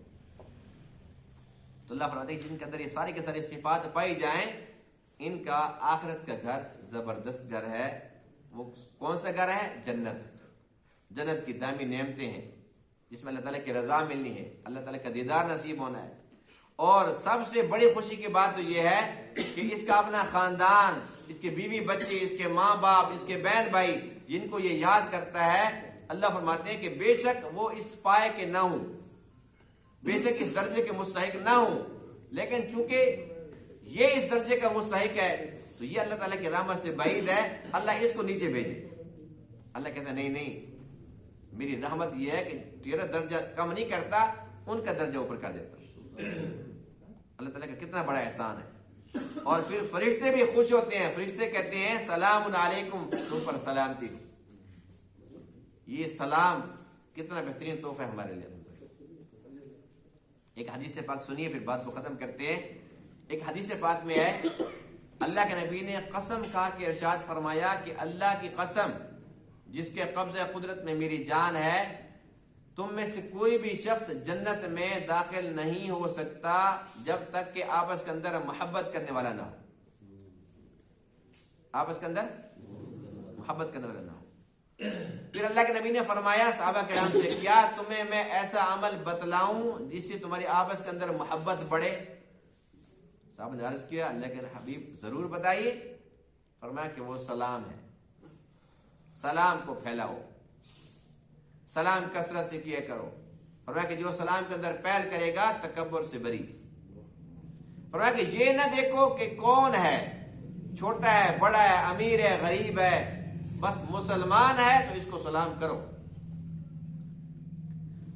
تو اللہ فرماتے ہیں جن کے اندر یہ ساری کے ساری صفات پائی جائیں ان کا آخرت کا گھر زبردست گھر ہے۔ وہ کون سا گھر ہے؟ جنت۔ جنت کی دائمی نعمتیں ہیں جس میں اللہ تعالیٰ کی رضا ملنی ہے، اللہ تعالیٰ کا دیدار نصیب ہونا ہے، اور سب سے بڑی خوشی کی بات تو یہ ہے کہ اس کا اپنا خاندان، اس کے بیوی بچے، اس کے ماں باپ، اس کے بہن بھائی جن کو یہ یاد کرتا ہے، اللہ فرماتے ہیں کہ بے شک وہ اس پائے کے نہ ہوں، بے شک اس درجے کے مستحق نہ ہوں، لیکن چونکہ یہ اس درجے کا مستحق ہے تو یہ اللہ تعالیٰ کی رحمت سے بعید ہے، اللہ اس کو نیچے بھیجے۔ اللہ کہتا ہے نہیں میری رحمت یہ ہے کہ تیرا درجہ کم نہیں کرتا، ان کا درجہ اوپر کر دیتا ہوں۔ اللہ تعالیٰ کا کتنا بڑا احسان ہے۔ اور پھر فرشتے بھی خوش ہوتے ہیں، فرشتے کہتے ہیں سلام علیکم، تم پر سلامتی ہو۔ یہ سلام کتنا بہترین تحفہ ہے ہمارے لیے۔ ایک حدیث پاک سنیے پھر بات کو ختم کرتے ہیں۔ ایک حدیث پاک میں ہے اللہ کے نبی نے قسم کھا کے ارشاد فرمایا کہ اللہ کی قسم جس کے قبضہ قدرت میں میری جان ہے، تم میں سے کوئی بھی شخص جنت میں داخل نہیں ہو سکتا جب تک کہ آپس کے اندر محبت کرنے والا نہ ہو، آپس کے اندر محبت کرنے والا نہ ہو۔ پھر اللہ کے نبی نے فرمایا صحابہ کرام سے کیا تمہیں میں ایسا عمل بتلاؤں جس سے تمہاری آپس کے اندر محبت بڑھے؟ صحابہ نے عرض کیا اللہ کے حبیب ضرور بتائیے۔ فرمایا کہ وہ سلام ہے، سلام کو پھیلاؤ، سلام کثرت سے کیا کرو۔ فرمایا کہ جو سلام کے اندر پہل کرے گا تکبر سے بری۔ فرمایا کہ یہ نہ دیکھو کہ کون ہے، چھوٹا ہے بڑا ہے امیر ہے غریب ہے، بس مسلمان ہے تو اس کو سلام کرو۔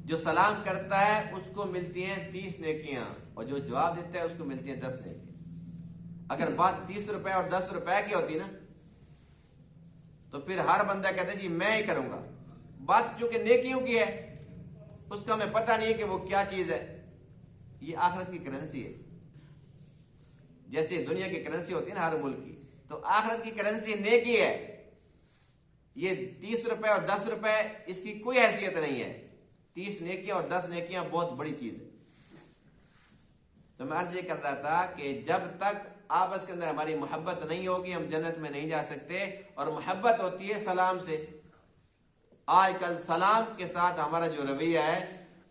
جو سلام کرتا ہے اس کو ملتی ہیں 30 نیکیاں، اور جو جواب دیتا ہے اس کو ملتی ہیں 10 نیکیاں۔ اگر بات 30 روپے اور 10 روپے کی ہوتی نا تو پھر ہر بندہ کہتا ہے جی میں ہی کروں گا۔ بات چونکہ نیکیوں کی ہے اس کا ہمیں پتہ نہیں ہے کہ وہ کیا چیز ہے۔ یہ آخرت کی کرنسی ہے، جیسے دنیا کی کرنسی ہوتی ہے نا ہر ملک کی، تو آخرت کی کرنسی نیکی ہے۔ یہ 30 روپے اور 10 روپے اس کی کوئی حیثیت نہیں ہے۔ 30 نیکیاں اور 10 نیکیاں بہت بڑی چیز ہے۔ تو میں عرض یہ کر رہا تھا کہ جب تک آپس کے اندر ہماری محبت نہیں ہوگی ہم جنت میں نہیں جا سکتے، اور محبت ہوتی ہے سلام سے۔ آج کل سلام کے ساتھ ہمارا جو رویہ ہے،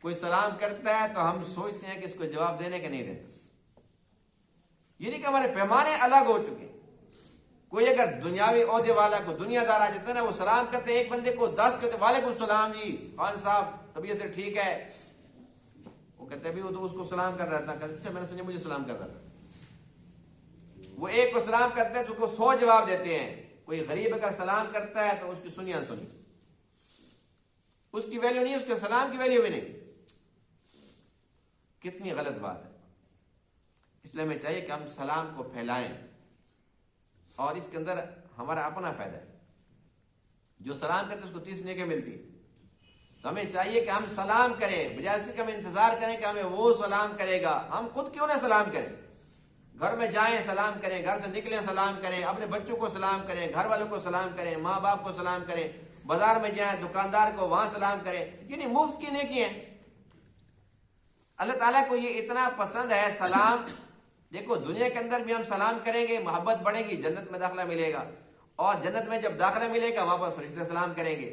کوئی سلام کرتا ہے تو ہم سوچتے ہیں کہ اس کو جواب دینے کے نہیں دینا، یہ نہیں کہ ہمارے پیمانے الگ ہو چکے۔ کوئی اگر دنیاوی عہدے والا کو دنیا دار آ جاتا ہے نا، وہ سلام کرتے ہیں ایک بندے کو 10 کہتے وعلیکم السلام جی خان صاحب طبیعت سے ٹھیک ہے، وہ کہتے ہیں بھی وہ تو اس کو سلام کر رہا تھا، اچھا میں نے سمجھا مجھے سلام کر رہا تھا۔ وہ ایک کو سلام کرتے ہیں تو اس کو 100 جواب دیتے ہیں۔ کوئی غریب اگر سلام کرتا ہے تو اس کی سنی انسنی، اس کی ویلیو نہیں، اس کے سلام کی ویلیو بھی نہیں۔ کتنی غلط بات ہے۔ اس لیے ہمیں چاہیے کہ ہم سلام کو پھیلائیں، اور اس کے اندر ہمارا اپنا فائدہ ہے۔ جو سلام کرتے اس کو 30 نیکیاں ملتی، تو ہمیں چاہیے کہ ہم سلام کریں، بجائے اس کے کہ ہم انتظار کریں کہ ہمیں وہ سلام کرے گا۔ ہم خود کیوں نہ سلام کریں؟ گھر میں جائیں سلام کریں، گھر سے نکلیں سلام کریں، اپنے بچوں کو سلام کریں، گھر والوں کو سلام کریں، ماں باپ کو سلام کریں، بازار میں جائیں دکاندار کو وہاں سلام کریں۔ یعنی مفت کی نیکی ہیں۔ اللہ تعالیٰ کو یہ اتنا پسند ہے سلام۔ دیکھو دنیا کے اندر بھی ہم سلام کریں گے، محبت بڑھے گی، جنت میں داخلہ ملے گا، اور جنت میں جب داخلہ ملے گا وہاں پر فرشتے سلام کریں گے،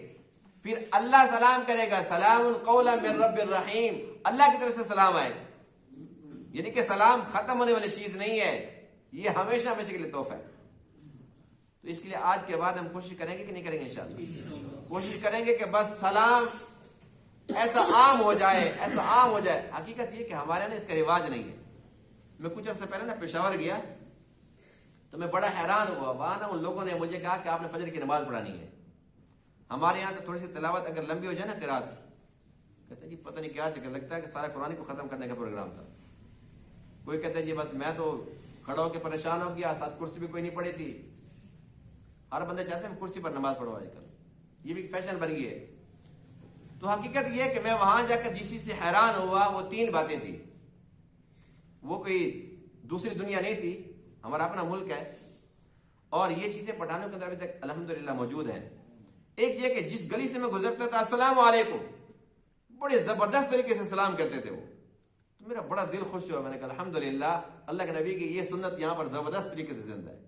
پھر اللہ سلام کرے گا، سلام قولا من رب الرحیم، اللہ کی طرف سے سلام آئے گا۔ یعنی کہ سلام ختم ہونے والی چیز نہیں ہے، یہ ہمیشہ ہمیشہ کے لیے تحفہ ہے۔ تو اس کے لیے آج کے بعد ہم کوشش کریں گے کہ نہیں کریں گے؟ انشاءاللہ کوشش کریں گے کہ بس سلام ایسا عام ہو جائے، ایسا عام ہو جائے۔ حقیقت یہ کہ ہمارے یہاں اس کا رواج نہیں ہے۔ میں کچھ عرصہ پہلے پشاور گیا تو میں بڑا حیران ہوا، وہاں ان لوگوں نے مجھے کہا کہ آپ نے فجر کی نماز پڑھانی ہے۔ ہمارے یہاں تو تھوڑی سی تلاوت اگر لمبی ہو جائے نا قرات، کہتے ہیں جی پتہ نہیں کیا چکر، لگتا ہے کہ سارا قرآن کو ختم کرنے کا پروگرام تھا۔ کوئی کہتا ہے جی بس میں تو کھڑا ہو کے پریشان ہو گیا، ساتھ کرسی بھی کوئی نہیں پڑی تھی۔ ہر بندے چاہتے ہیں کرسی پر نماز پڑھو، آج کل یہ بھی فیشن بن گئی ہے۔ تو حقیقت یہ ہے کہ میں وہاں جا کر جس چیز سے حیران ہوا وہ 3 باتیں تھیں۔ وہ کوئی دوسری دنیا نہیں تھی، ہمارا اپنا ملک ہے، اور یہ چیزیں پٹھانوں کے اندر ابھی تک الحمدللہ موجود ہیں۔ ایک یہ کہ جس گلی سے میں گزرتا تھا السلام علیکم، بڑے زبردست طریقے سے سلام کرتے تھے وہ، تو میرا بڑا دل خوش ہوا۔ میں نے کہا الحمدللہ اللہ کے نبی کی یہ سنت یہاں پر زبردست طریقے سے زندہ ہے،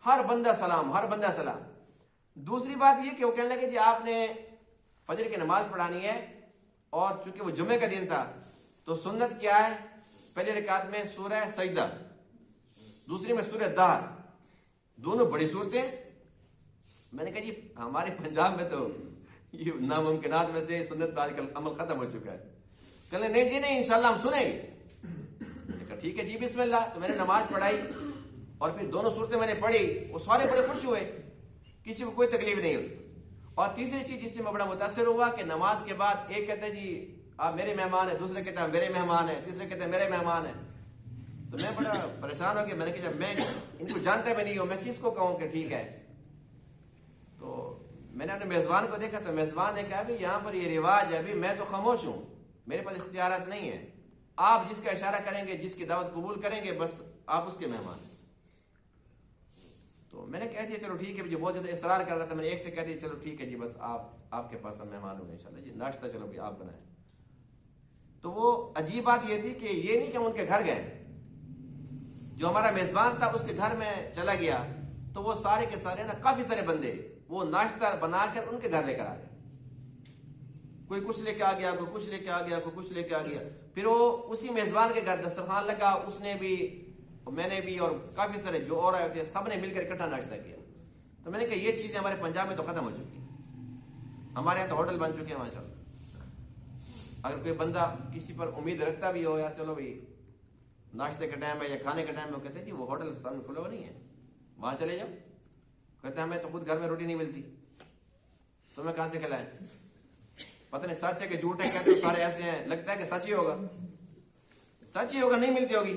ہر بندہ سلام، ہر بندہ سلام۔ دوسری بات یہ کہ وہ کہنے لگے جی آپ نے فجر کی نماز پڑھانی ہے، اور چونکہ وہ جمعے کا دن تھا تو سنت کیا ہے، پہلی رکعت میں سورہ سجدہ، دوسری میں سورہ دہر، دونوں بڑی صورتیں۔ میں نے کہا جی ہمارے پنجاب میں تو یہ ناممکنات میں سے سنت پر آج کل عمل ختم ہو چکا ہے۔ کہنے نہیں جی نہیں انشاءاللہ ہم سنیں گے۔ میں نے کہا ٹھیک ہے جی بسم اللہ۔ تو میں نے نماز پڑھائی اور پھر دونوں صورتیں میں نے پڑھی، وہ سارے بڑے خوش ہوئے، کسی کو کوئی تکلیف نہیں ہوئی۔ اور تیسری چیز جس سے میں بڑا متاثر ہوا کہ نماز کے بعد ایک کہتے ہیں جی آپ میرے مہمان ہیں، دوسرے کہتے ہیں میرے مہمان ہیں، تیسرے کہتے ہیں میرے مہمان ہیں۔ تو میں بڑا پریشان ہو گیا، میں نے کہا جب میں ان کو جانتا بھی نہیں ہوں میں کس کو کہوں کہ ٹھیک ہے۔ تو میں نے اپنے میزبان کو دیکھا تو میزبان نے کہا ابھی یہاں پر یہ رواج ہے، ابھی میں تو خاموش ہوں، میرے پاس اختیارات نہیں ہیں، آپ جس کا اشارہ کریں گے، جس کی دعوت قبول کریں گے، بس آپ اس کے مہمان ہیں۔ تو میں نے کہہ دیا چلو ٹھیک ہے، مجھے بہت زیادہ اصرار کر رہا تھا، میں نے ایک سے کہہ دیا چلو ٹھیک ہے جی بس آپ کے پاس ہم مہمان ہوں گے انشاءاللہ، جی ناشتہ چلو بھی آپ بنائیں۔ تو وہ عجیب بات یہ تھی کہ یہ نہیں کہ ہم ان کے گھر گئے، جو ہمارا میزبان تھا اس کے گھر میں چلا گیا تو وہ سارے کے سارے نا کافی سارے بندے وہ ناشتہ بنا کر ان کے گھر لے کر آ گئے، کوئی کچھ لے کے آ گیا، کوئی کچھ لے کے آ گیا، کوئی کچھ لے کے آ گیا۔ پھر وہ اسی میزبان کے گھر دسترخوان لگا، اس نے بھی میں نے بھی اور کافی سارے جو اور آئے تھے سب نے مل کر اکٹھا ناشتہ کیا۔ تو میں نے کہا یہ چیزیں ہمارے پنجاب میں تو ختم ہو چکی ہیں، ہمارے یہاں تو ہوٹل بن چکے ہیں ماشاءاللہ۔ اگر کوئی بندہ کسی پر امید رکھتا بھی ہو یار چلو بھائی ناشتے کے ٹائم ہے یا کھانے کے ٹائم میں، وہ کہتے ہیں جی وہ ہوٹل سامنے کھلا ہوا نہیں ہے، وہاں چلے جاؤ۔ کہتے ہیں ہمیں تو خود گھر میں روٹی نہیں ملتی، تو میں کہاں سے کھلائیں؟ پتہ نہیں سچ ہے کہ جھوٹ ہے، کہتے ہیں سارے ایسے ہیں، لگتا ہے کہ سچ ہی ہوگا، سچ ہی ہوگا، نہیں ملتی ہوگی۔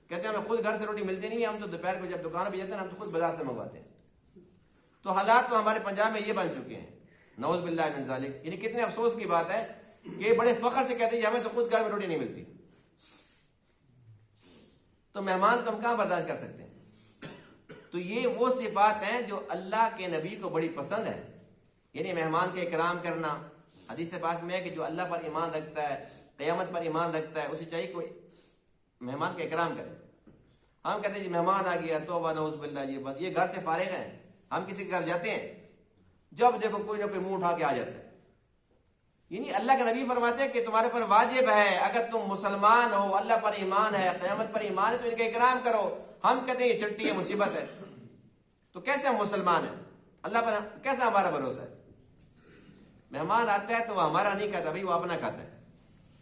کہتے ہیں ہمیں خود گھر سے روٹی ملتی نہیں ہے، ہم تو دوپہر کو جب دکان پہ جاتے ہیں ہم تو خود بازار سے منگواتے ہیں۔ تو حالات تو ہمارے پنجاب میں یہ بن چکے ہیں، نعوذ باللہ من ذالک۔ یعنی کتنے افسوس کی بات ہے کہ بڑے فخر سے کہتے ہیں ہمیں تو خود گھر میں روٹی نہیں ملتی۔ تو مہمان کو ہم کہاں برداشت کر سکتے ہیں؟ تو یہ وہ صفات ہیں جو اللہ کے نبی کو بڑی پسند ہے، یعنی مہمان کا اکرام کرنا۔ حدیث پاک میں ہے کہ جو اللہ پر ایمان رکھتا ہے، قیامت پر ایمان رکھتا ہے، اسے چاہیے کوئی مہمان کا اکرام کرے۔ ہم کہتے ہیں جی مہمان آ گیا توبہ نعوذ باللہ، جی بس یہ گھر سے فارغ ہیں، ہم کسی کے گھر جاتے ہیں جب دیکھو کوئی نہ کوئی منہ اٹھا کے آ جاتا ہے۔ یعنی اللہ کے نبی فرماتے ہیں کہ تمہارے پر واجب ہے، اگر تم مسلمان ہو، اللہ پر ایمان ہے، قیامت پر ایمان ہے، تو ان کا اکرام کرو۔ ہم کہتے ہیں یہ چٹی ہے، مصیبت ہے، تو کیسے ہم مسلمان ہیں؟ اللہ پر کیسا ہمارا بھروسہ ہے؟ مہمان آتا ہے تو وہ ہمارا نہیں کھاتا بھائی، وہ اپنا کھاتا ہے۔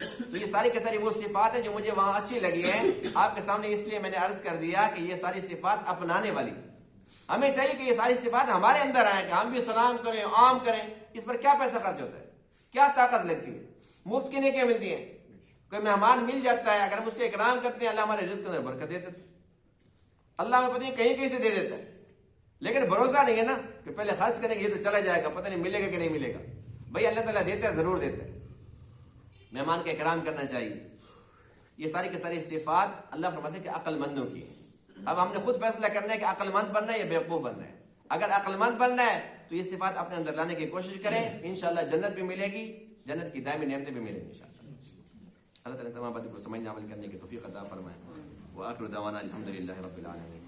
تو یہ ساری کی ساری وہ صفات ہیں جو مجھے وہاں اچھی لگی ہیں آپ کے سامنے، اس لیے میں نے عرض کر دیا کہ یہ ساری صفات اپنانے والی، ہمیں چاہیے کہ یہ ساری صفات ہمارے اندر آئیں، کہ ہم بھی سلام کریں، عام کریں۔ اس پر کیا پیسہ خرچ ہوتا ہے، کیا طاقت لگتی ہے، مفت کی نیکیاں ملتی ہیں۔ کوئی مہمان مل جاتا ہے، اگر ہم اس کو اکرام کرتے ہیں اللہ ہمارے رزق میں برکت دیتا ہے، اللہ ہمیں پتہ نہیں کہیں کہیں سے دے دیتا ہے، لیکن بھروسہ نہیں ہے نا کہ پہلے خرچ کریں گے یہ تو چلا جائے گا، پتہ نہیں ملے گا کہ نہیں ملے گا۔ بھائی اللہ تعالیٰ دیتا ہے، ضرور دیتا ہے، مہمان کا اکرام کرنا چاہیے۔ یہ ساری کی ساری صفات اللہ فرماتے ہیں کہ عقل مندوں کی۔ اب ہم نے خود فیصلہ کرنا ہے کہ عقل مند بننا ہے یا بیوقوف بننا ہے۔ اگر عقل مند بننا ہے تو یہ صفات اپنے اندر لانے کی کوشش کریں، انشاءاللہ جنت بھی ملے گی، جنت کی دائمی نعمتیں بھی ملیں گی انشاءاللہ۔ اللہ تعالیٰ تمام باتوں کو سمجھنے عمل کرنے کی توفیق عطا فرمائے۔ وآخر دعوانا الحمدللہ رب العالمین۔